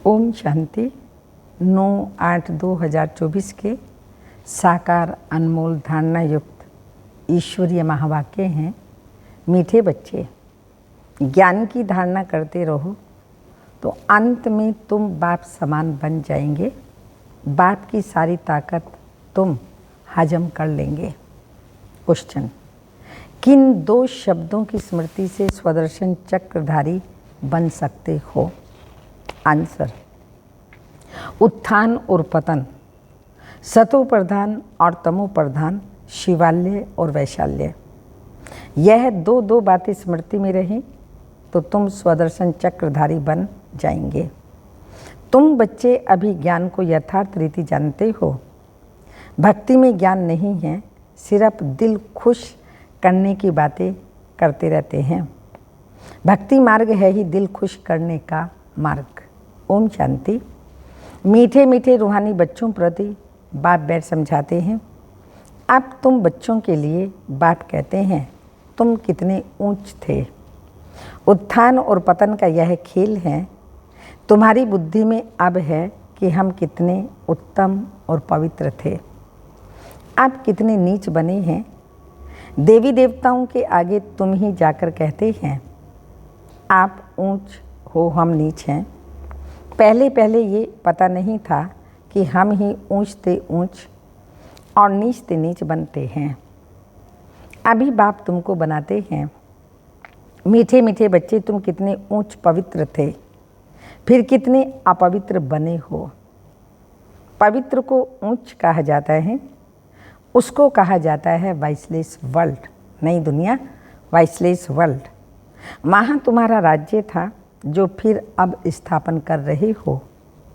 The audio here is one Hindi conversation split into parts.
ओम शांति। 9/8/2024 के साकार अनमोल धारणा युक्त ईश्वरीय महावाक्य हैं। मीठे बच्चे, ज्ञान की धारणा करते रहो तो अंत में तुम बाप समान बन जाएंगे। बाप की सारी ताकत तुम हजम कर लेंगे। क्वेश्चन: किन 2 शब्दों की स्मृति से स्वदर्शन चक्रधारी बन सकते हो? आंसर: उत्थान और पतन, सतो प्रधान और तमो प्रधान, शिवालय और वैशाल्य। यह दो बातें स्मृति में रहें तो तुम स्वदर्शन चक्रधारी बन जाएंगे। तुम बच्चे अभी ज्ञान को यथार्थ रीति जानते हो। भक्ति में ज्ञान नहीं है, सिर्फ दिल खुश करने की बातें करते रहते हैं। भक्ति मार्ग है ही दिल खुश करने का मार्ग। ओम शांति। मीठे मीठे रूहानी बच्चों प्रति बाप बैठ समझाते हैं। अब तुम बच्चों के लिए बाप कहते हैं तुम कितने ऊंच थे। उत्थान और पतन का यह खेल है। तुम्हारी बुद्धि में अब है कि हम कितने उत्तम और पवित्र थे, अब कितने नीच बने हैं। देवी देवताओं के आगे तुम ही जाकर कहते हैं आप ऊंच हो, हम नीच हैं। पहले ये पता नहीं था कि हम ही ऊंच ते ऊंच और नीच ते नीच बनते हैं। अभी बाप तुमको बनाते हैं। मीठे मीठे बच्चे, तुम कितने ऊंच पवित्र थे, फिर कितने अपवित्र बने हो। पवित्र को ऊंच कहा जाता है, उसको कहा जाता है वाइसलेस वर्ल्ड, नई दुनिया, वाइसलेस वर्ल्ड। वहाँ तुम्हारा राज्य था जो फिर अब स्थापन कर रहे हो।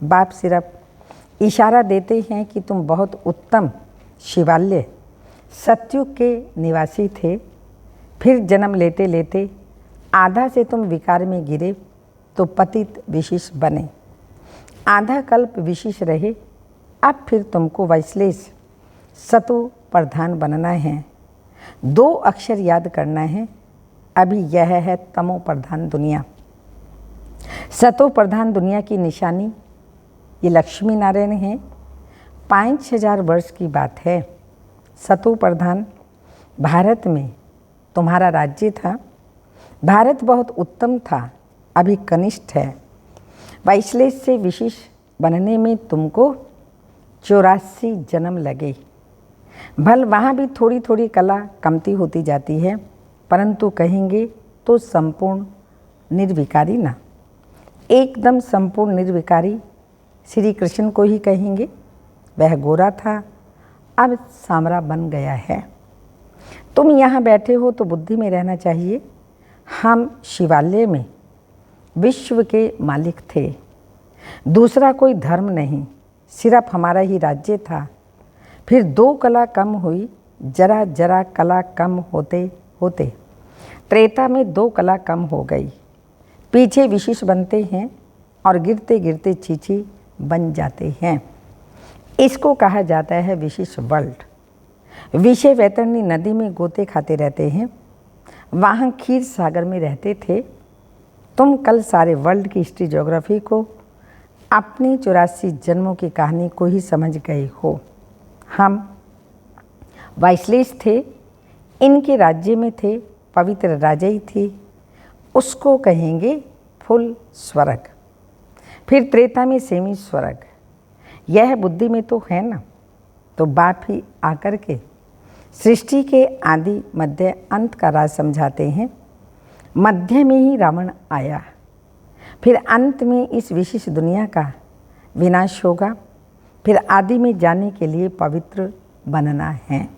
बाप सिर्फ इशारा देते हैं कि तुम बहुत उत्तम शिवालय सत्युग के निवासी थे। फिर जन्म लेते लेते आधा से तुम विकार में गिरे तो पतित विशेष बने। आधा कल्प विशेष रहे, अब फिर तुमको वाइसलेस सतो प्रधान बनना है। 2 अक्षर याद करना है। अभी यह है तमो प्रधान दुनिया। सतो प्रधान दुनिया की निशानी ये लक्ष्मी नारायण है। 5000 वर्ष की बात है। सतो प्रधान भारत में तुम्हारा राज्य था। भारत बहुत उत्तम था, अभी कनिष्ठ है। वाइसलेस से विशेष बनने में तुमको 84 जन्म लगे। भल वहाँ भी थोड़ी थोड़ी कला कमती होती जाती है, परंतु कहेंगे तो संपूर्ण निर्विकारी ना। एकदम संपूर्ण निर्विकारी श्री कृष्ण को ही कहेंगे। वह गोरा था, अब सांवरा बन गया है। तुम यहाँ बैठे हो तो बुद्धि में रहना चाहिए हम शिवालय में विश्व के मालिक थे। दूसरा कोई धर्म नहीं, सिर्फ हमारा ही राज्य था। फिर 2 कला कम हुई, जरा जरा कला कम होते होते त्रेता में 2 कला कम हो गई। पीछे विशेष बनते हैं और गिरते गिरते चीची बन जाते हैं। इसको कहा जाता है विशेष वर्ल्ड। विषय वैतरणी नदी में गोते खाते रहते हैं, वहाँ क्षीर सागर में रहते थे। तुम कल सारे वर्ल्ड की हिस्ट्री ज्योग्राफी को अपनी 84 जन्मों की कहानी को ही समझ गए हो। हम वाइसलेस थे, इनके राज्य में थे, पवित्र राजा ही थी, उसको कहेंगे फुल स्वर्ग। फिर त्रेता में सेमी स्वर्ग। यह बुद्धि में तो है ना। तो बाप ही आकर के सृष्टि के आदि मध्य अंत का राज समझाते हैं। मध्य में ही रावण आया, फिर अंत में इस विशेष दुनिया का विनाश होगा। फिर आदि में जाने के लिए पवित्र बनना है।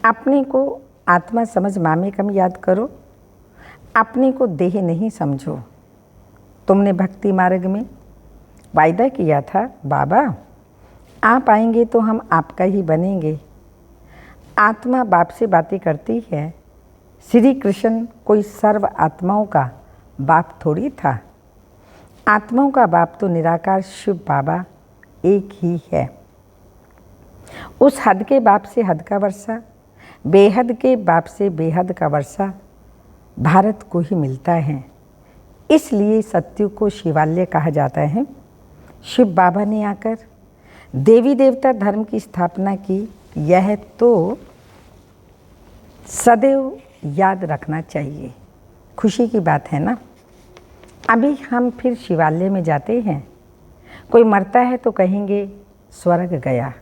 अपने को आत्मा समझ मामे कम याद करो, अपने को देह नहीं समझो। तुमने भक्ति मार्ग में वायदा किया था बाबा आप आएंगे तो हम आपका ही बनेंगे। आत्मा बाप से बातें करती है। श्री कृष्ण कोई सर्व आत्माओं का बाप थोड़ी था। आत्माओं का बाप तो निराकार शिव बाबा एक ही है। उस हद के बाप से हद का वर्षा, बेहद के बाप से बेहद का वर्षा भारत को ही मिलता है। इसलिए सत्युग को शिवालय कहा जाता है। शिव बाबा ने आकर देवी देवता धर्म की स्थापना की, यह तो सदैव याद रखना चाहिए। खुशी की बात है ना। अभी हम फिर शिवालय में जाते हैं। कोई मरता है तो कहेंगे स्वर्ग गया,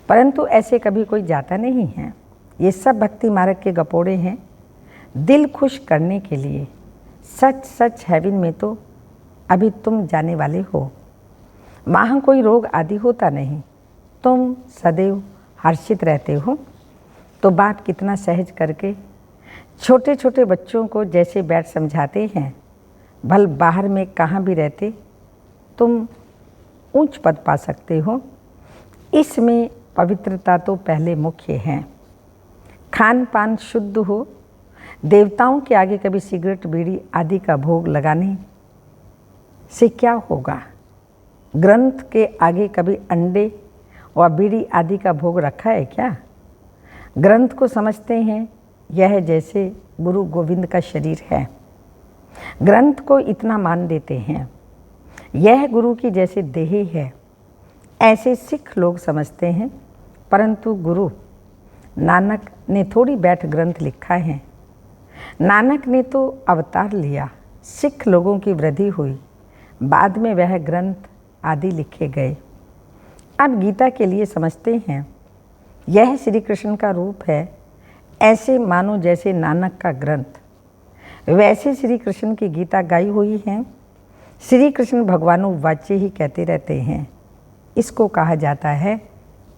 परंतु ऐसे कभी कोई जाता नहीं है। ये सब भक्ति मार्ग के गपोड़े हैं, दिल खुश करने के लिए। सच सच हेवन में तो अभी तुम जाने वाले हो। वहाँ कोई रोग आदि होता नहीं, तुम सदैव हर्षित रहते हो। तो बात कितना सहज करके छोटे छोटे बच्चों को जैसे बैठ समझाते हैं, भल बाहर में कहाँ भी रहते तुम ऊंच पद पा सकते हो। इसमें पवित्रता तो पहले मुख्य है। खान पान शुद्ध हो। देवताओं के आगे कभी सिगरेट बीड़ी आदि का भोग लगाने से क्या होगा? ग्रंथ के आगे कभी अंडे व बीड़ी आदि का भोग रखा है क्या? ग्रंथ को समझते हैं यह जैसे गुरु गोविंद का शरीर है। ग्रंथ को इतना मान देते हैं, यह गुरु की जैसे देह है। ऐसे सिख लोग समझते हैं, परंतु गुरु नानक ने थोड़ी बैठ ग्रंथ लिखा है। नानक ने तो अवतार लिया, सिख लोगों की वृद्धि हुई, बाद में वह ग्रंथ आदि लिखे गए। अब गीता के लिए समझते हैं यह श्री कृष्ण का रूप है। ऐसे मानो जैसे नानक का ग्रंथ, वैसे श्री कृष्ण की गीता गाई हुई है। श्री कृष्ण भगवानो वाच्य ही कहते रहते हैं। इसको कहा जाता है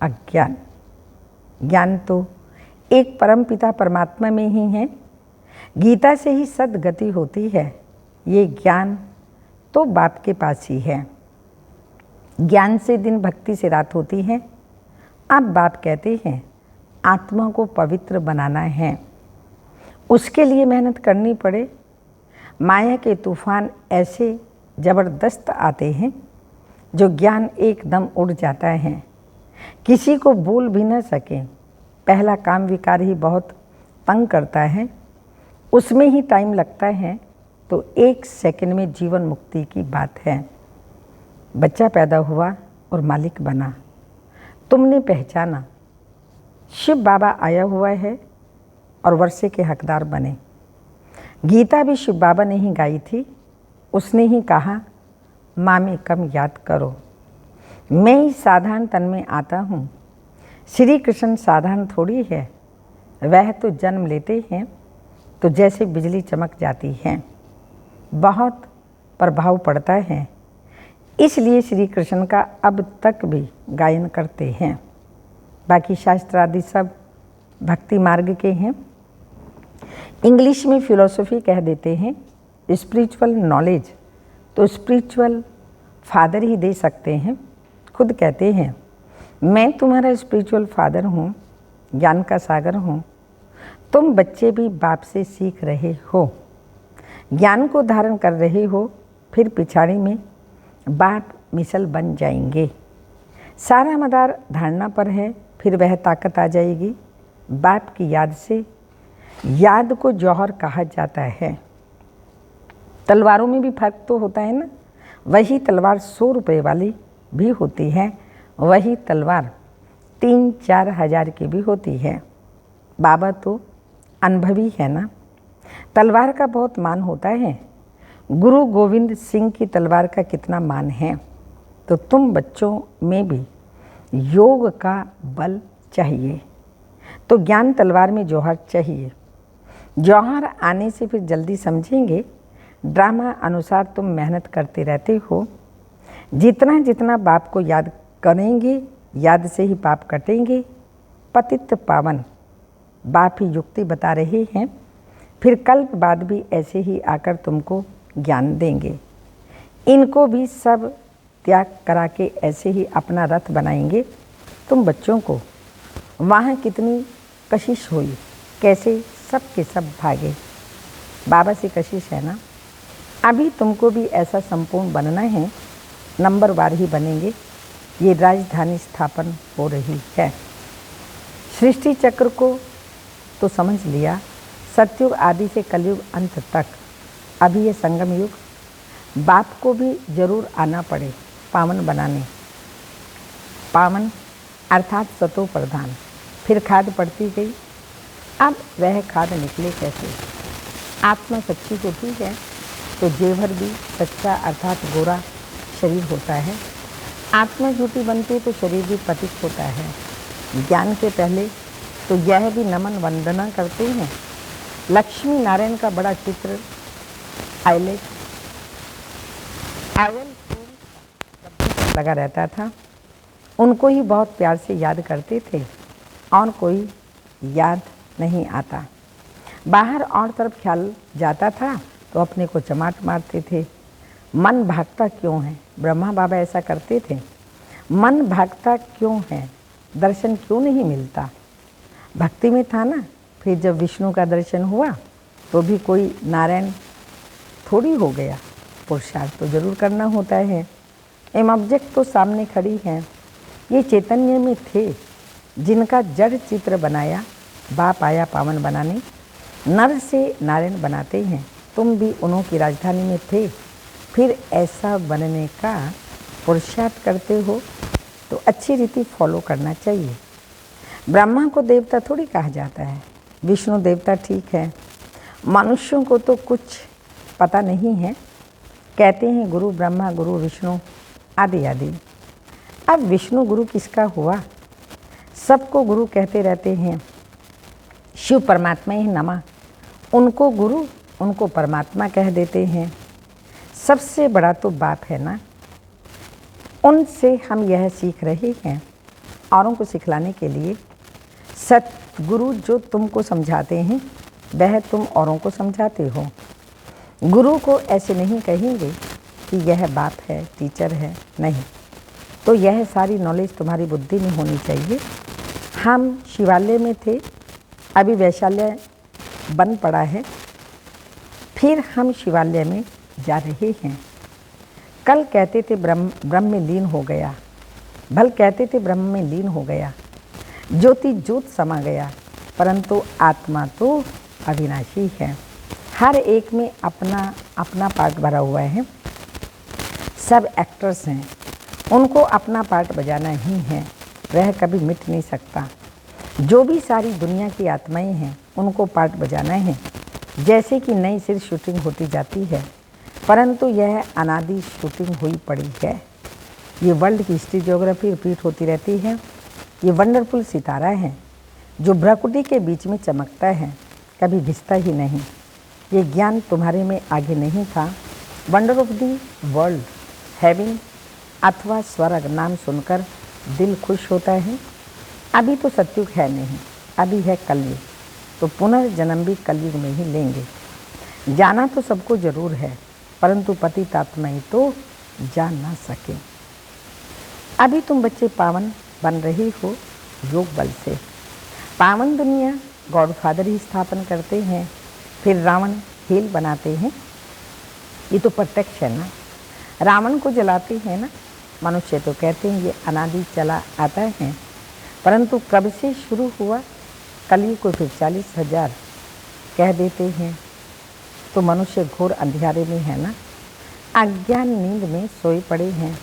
अज्ञान। ज्ञान तो एक परम पिता परमात्मा में ही है। गीता से ही सद्गति होती है। ये ज्ञान तो बाप के पास ही है। ज्ञान से दिन, भक्ति से रात होती है। अब बाप कहते हैं आत्मा को पवित्र बनाना है, उसके लिए मेहनत करनी पड़े। माया के तूफान ऐसे ज़बरदस्त आते हैं जो ज्ञान एकदम उड़ जाता है, किसी को बोल भी न सके। पहला काम विकार ही बहुत तंग करता है, उसमें ही टाइम लगता है, तो 1 सेकंड में जीवन मुक्ति की बात है। बच्चा पैदा हुआ और मालिक बना, तुमने पहचाना शिव बाबा आया हुआ है और वर्षे के हकदार बने। गीता भी शिव बाबा ने ही गाई थी। उसने ही कहा माँ में कम याद करो, मैं ही साधारण तन में आता हूँ। श्री कृष्ण साधारण थोड़ी है, वह तो जन्म लेते हैं तो जैसे बिजली चमक जाती है, बहुत प्रभाव पड़ता है। इसलिए श्री कृष्ण का अब तक भी गायन करते हैं। बाकी शास्त्र आदि सब भक्ति मार्ग के हैं। इंग्लिश में फिलॉसफी कह देते हैं। स्पिरिचुअल नॉलेज तो स्पिरिचुअल फादर ही दे सकते हैं। खुद कहते हैं मैं तुम्हारा स्पिरिचुअल फादर हूँ, ज्ञान का सागर हूँ। तुम बच्चे भी बाप से सीख रहे हो, ज्ञान को धारण कर रहे हो, फिर पिछाड़ी में बाप मिसल बन जाएंगे। सारा मदार धारणा पर है, फिर वह ताकत आ जाएगी बाप की याद से। याद को जौहर कहा जाता है। तलवारों में भी फर्क तो होता है ना। वही तलवार 100 रुपये वाली भी होती है, वही तलवार 3-4 हज़ार की भी होती है। बाबा तो अनुभवी है ना। तलवार का बहुत मान होता है। गुरु गोविंद सिंह की तलवार का कितना मान है। तो तुम बच्चों में भी योग का बल चाहिए, तो ज्ञान तलवार में जौहर चाहिए। जौहर आने से फिर जल्दी समझेंगे। ड्रामा अनुसार तुम मेहनत करते रहते हो। जितना जितना बाप को याद करेंगे, याद से ही पाप कटेंगे। पतित पावन बाप ही युक्ति बता रहे हैं। फिर कल्प बाद भी ऐसे ही आकर तुमको ज्ञान देंगे। इनको भी सब त्याग करा के ऐसे ही अपना रथ बनाएंगे। तुम बच्चों को वहाँ कितनी कशिश हुई, कैसे सब के सब भागे। बाबा से कशिश है ना। अभी तुमको भी ऐसा संपूर्ण बनना है, नंबर वार ही बनेंगे। ये राजधानी स्थापन हो रही है। सृष्टि चक्र को तो समझ लिया, सतयुग आदि से कलयुग अंत तक। अभी ये संगम युग, बाप को भी जरूर आना पड़े। पावन बनाने। पावन अर्थात सतो प्रधान। फिर खाद पड़ती गई। अब वह खाद निकले कैसे? आत्मा सच्ची होती है तो जेवर भी सच्चा अर्थात गोरा शरीर होता है। आत्मा झूठी बनती तो शरीर भी पतित होता है। ज्ञान के पहले तो यह भी नमन वंदना करते हैं। लक्ष्मी नारायण का बड़ा चित्र आयल लगा रहता था। उनको ही बहुत प्यार से याद करते थे और कोई याद नहीं आता। बाहर और तरफ ख्याल जाता था तो अपने को चमाट मारते थे। मन भागता क्यों है? ब्रह्मा बाबा ऐसा करते थे। मन भागता क्यों है? दर्शन क्यों नहीं मिलता? भक्ति में था ना। फिर जब विष्णु का दर्शन हुआ तो भी कोई नारायण थोड़ी हो गया। पुरुषार्थ तो जरूर करना होता है। एम ऑब्जेक्ट तो सामने खड़ी है। ये चैतन्य में थे जिनका जड़ चित्र बनाया बाप आया पावन बनाने। नर से नारायण बनाते हैं। तुम भी उन्हों की राजधानी में थे। फिर ऐसा बनने का पुरुषार्थ करते हो तो अच्छी रीति फॉलो करना चाहिए। ब्रह्मा को देवता थोड़ी कहा जाता है। विष्णु देवता ठीक है। मनुष्यों को तो कुछ पता नहीं है। कहते हैं गुरु ब्रह्मा गुरु विष्णु आदि आदि। अब विष्णु गुरु किसका हुआ? सबको गुरु कहते रहते हैं। शिव परमात्मा ही नमा। उनको गुरु उनको परमात्मा कह देते हैं। सबसे बड़ा तो बाप है ना। उनसे हम यह सीख रहे हैं औरों को सिखलाने के लिए। सतगुरु जो तुमको समझाते हैं वह तुम औरों को समझाते हो। गुरु को ऐसे नहीं कहेंगे कि यह बाप है टीचर है, नहीं। तो यह सारी नॉलेज तुम्हारी बुद्धि में होनी चाहिए। हम शिवालय में थे, अभी वैशाल्य बन पड़ा है। फिर हम शिवालय में जा रहे हैं। कल कहते थे ब्रह्म में लीन हो गया। भल कहते थे ब्रह्म में लीन हो गया। ज्योति ज्योत समा गया। परंतु आत्मा तो अविनाशी है। हर एक में अपना अपना पार्ट भरा हुआ है। सब एक्टर्स हैं। उनको अपना पार्ट बजाना ही है। वह कभी मिट नहीं सकता। जो भी सारी दुनिया की आत्माएं हैं उनको पार्ट बजाना है। जैसे कि नई सिर शूटिंग होती जाती है, परंतु यह अनादि शूटिंग हुई पड़ी है। ये वर्ल्ड की हिस्ट्री ज्योग्राफी रिपीट होती रहती है। ये वंडरफुल सितारा है जो भ्रकुटी के बीच में चमकता है, कभी भिजता ही नहीं। ये ज्ञान तुम्हारे में आगे नहीं था। Wonder of the world, heaven अथवा स्वर्ग नाम सुनकर दिल खुश होता है। अभी तो सतयुग है नहीं, अभी है कलयुग। तो पुनर्जन्म भी कलयुग में ही लेंगे। जाना तो सबको जरूर है, परंतु पतित आत्माएं तो जा ना सके। अभी तुम बच्चे पावन बन रहे हो योग बल से। पावन दुनिया गॉडफादर ही स्थापन करते हैं, फिर रावण हेल बनाते हैं। ये तो प्रत्यक्ष है ना। रावण को जलाते हैं ना। मनुष्य तो कहते हैं ये अनादि चला आता है, परंतु कब से शुरू हुआ? कलयुग को फिर 40,000 कह देते हैं। तो मनुष्य घोर अंधियारे में है ना, अज्ञान नींद में सोए पड़े हैं।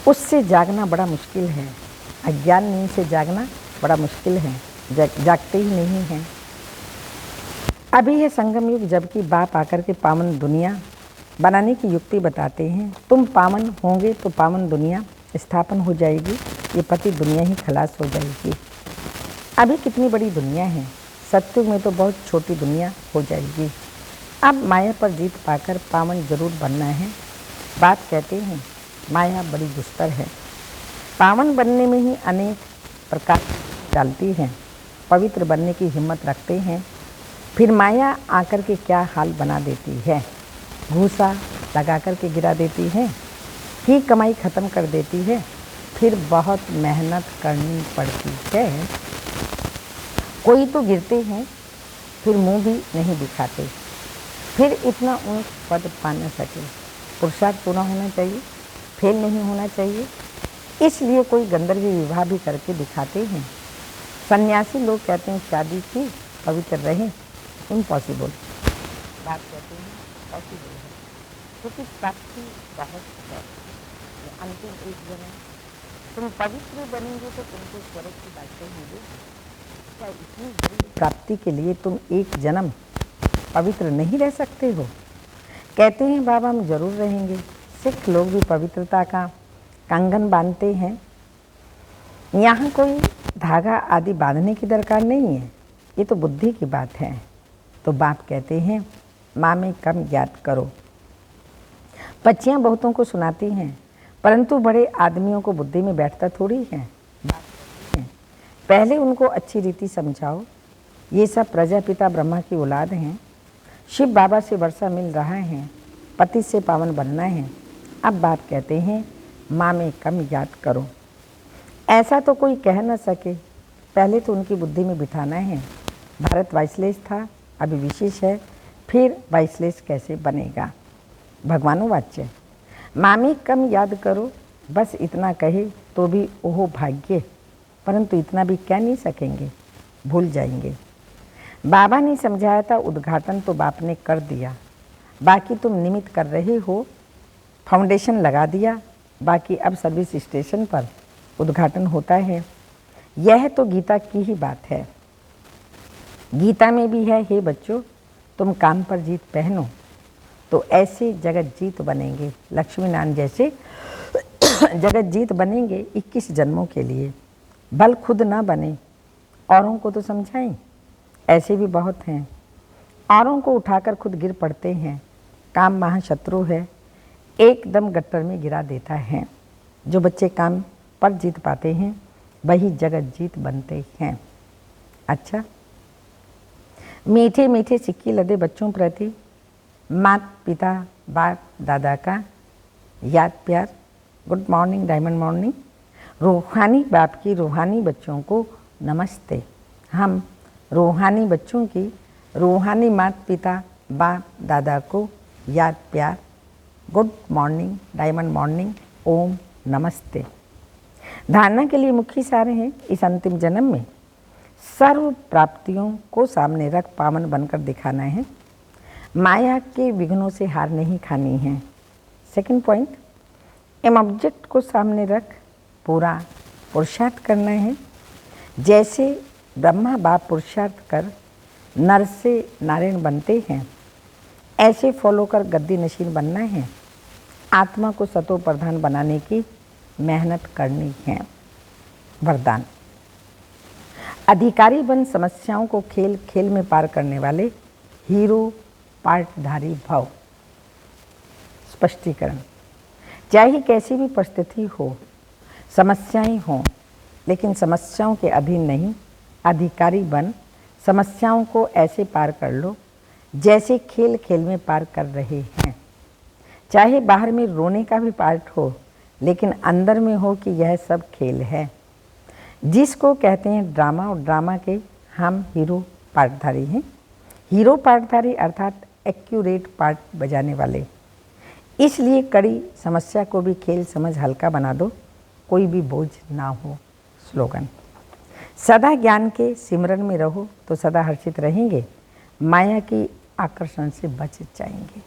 उससे जागना बड़ा मुश्किल है। अज्ञान नींद से जागना बड़ा मुश्किल है। जागते ही नहीं हैं। अभी है संगम युग, जबकि बाप आकर के पावन दुनिया बनाने की युक्ति बताते हैं। तुम पावन होंगे तो पावन दुनिया स्थापन हो जाएगी। ये पति दुनिया ही खलास हो जाएगी। अभी कितनी बड़ी दुनिया है। सत्युग में तो बहुत छोटी दुनिया हो जाएगी। अब माया पर जीत पाकर पावन जरूर बनना है। बात कहते हैं माया बड़ी दुस्तर है। पावन बनने में ही अनेक प्रकार डालती है। पवित्र बनने की हिम्मत रखते हैं, फिर माया आकर के क्या हाल बना देती है। घूसा लगा कर के गिरा देती है, ही कमाई ख़त्म कर देती है। फिर बहुत मेहनत करनी पड़ती है। कोई तो गिरते हैं, फिर मुंह भी नहीं दिखाते। फिर इतना ऊंच पद पा न सके। पुरुषार्थ पूरा होना चाहिए, फेल नहीं होना चाहिए। इसलिए कोई गंधर्व विवाह भी करके दिखाते हैं। सन्यासी लोग कहते हैं शादी की पवित्र रहें, इम्पॉसिबल बात कहते हैं, पॉसिबल है, क्योंकि प्राप्ति बहुत है। अंतिम एक जन्म तुम पवित्र बनेंगे तो तुमको स्वर्ग की बातें होंगी। क्या इतनी बड़ी प्राप्ति के लिए तुम एक जन्म पवित्र नहीं रह सकते हो? कहते हैं बाबा हम जरूर रहेंगे। सिख लोग भी पवित्रता का कंगन बांधते हैं। यहाँ कोई धागा आदि बांधने की दरकार नहीं है, ये तो बुद्धि की बात है। तो बाप कहते हैं माँ में कम याद करो। बच्चियाँ बहुतों को सुनाती हैं, परंतु बड़े आदमियों को बुद्धि में बैठता थोड़ी है। पहले उनको अच्छी रीति समझाओ। ये सब प्रजापिता ब्रह्मा की औलाद हैं। शिव बाबा से वर्षा मिल रहा है, पति से पावन बनना है। अब बाप कहते हैं माँ में कम याद करो। ऐसा तो कोई कह न सके। पहले तो उनकी बुद्धि में बिठाना है। भारत वाइसलेस था, अभी विशेष है, फिर वाइसलेस कैसे बनेगा? भगवानो वाच्य माँ में कम याद करो। बस इतना कहे तो भी ओहो भाग्य, परंतु इतना भी कह नहीं सकेंगे, भूल जाएंगे। बाबा ने समझाया था, उद्घाटन तो बाप ने कर दिया, बाकी तुम निमित्त कर रहे हो। फाउंडेशन लगा दिया, बाकी अब सर्विस स्टेशन पर उद्घाटन होता है। यह तो गीता की ही बात है। गीता में भी है, हे बच्चों तुम काम पर जीत पहनो तो ऐसे जगत जीत बनेंगे। लक्ष्मी नारायण जैसे जगत जीत बनेंगे 21 जन्मों के लिए। बल खुद ना बने, औरों को तो समझाएं। ऐसे भी बहुत हैं, औरों को उठाकर खुद गिर पड़ते हैं। काम महाशत्रु है, एकदम गट्टर में गिरा देता है। जो बच्चे काम पर जीत पाते हैं वही जगत जीत बनते हैं। अच्छा, मीठे मीठे सिक्के लदे बच्चों प्रति माता पिता बाप दादा का याद प्यार। Good morning diamond morning. रूहानी बाप की रूहानी बच्चों को नमस्ते। हम रूहानी बच्चों की रूहानी माता पिता बाप दादा को याद प्यार। गुड मॉर्निंग डायमंड मॉर्निंग, ओम नमस्ते। धारणा के लिए मुख्य सारे हैं। इस अंतिम जन्म में सर्व प्राप्तियों को सामने रख पावन बनकर दिखाना है। माया के विघ्नों से हार नहीं खानी है। सेकंड पॉइंट, एम ऑब्जेक्ट को सामने रख पूरा पुरुषार्थ करना है। जैसे ब्रह्मा बाप पुरुषार्थ कर नर से नारायण बनते हैं, ऐसे फॉलो कर गद्दी नशीन बनना है। आत्मा को सतो प्रधान बनाने की मेहनत करनी है। वरदान, अधिकारी बन समस्याओं को खेल खेल में पार करने वाले हीरो पार्टधारी भव। स्पष्टीकरण, चाहे कैसी भी परिस्थिति हो, समस्याएं हों, लेकिन समस्याओं के अधीन नहीं। अधिकारी बन समस्याओं को ऐसे पार कर लो जैसे खेल खेल में पार कर रहे हैं। चाहे बाहर में रोने का भी पार्ट हो, लेकिन अंदर में हो कि यह सब खेल है, जिसको कहते हैं ड्रामा। और ड्रामा के हम हीरो पार्टधारी हैं। हीरो पार्टधारी अर्थात एक्यूरेट पार्ट बजाने वाले। इसलिए कड़ी समस्या को भी खेल समझ हल्का बना दो, कोई भी बोझ ना हो। स्लोगन, सदा ज्ञान के सिमरन में रहो तो सदा हर्षित रहेंगे, माया की आकर्षण से बच जाएंगे।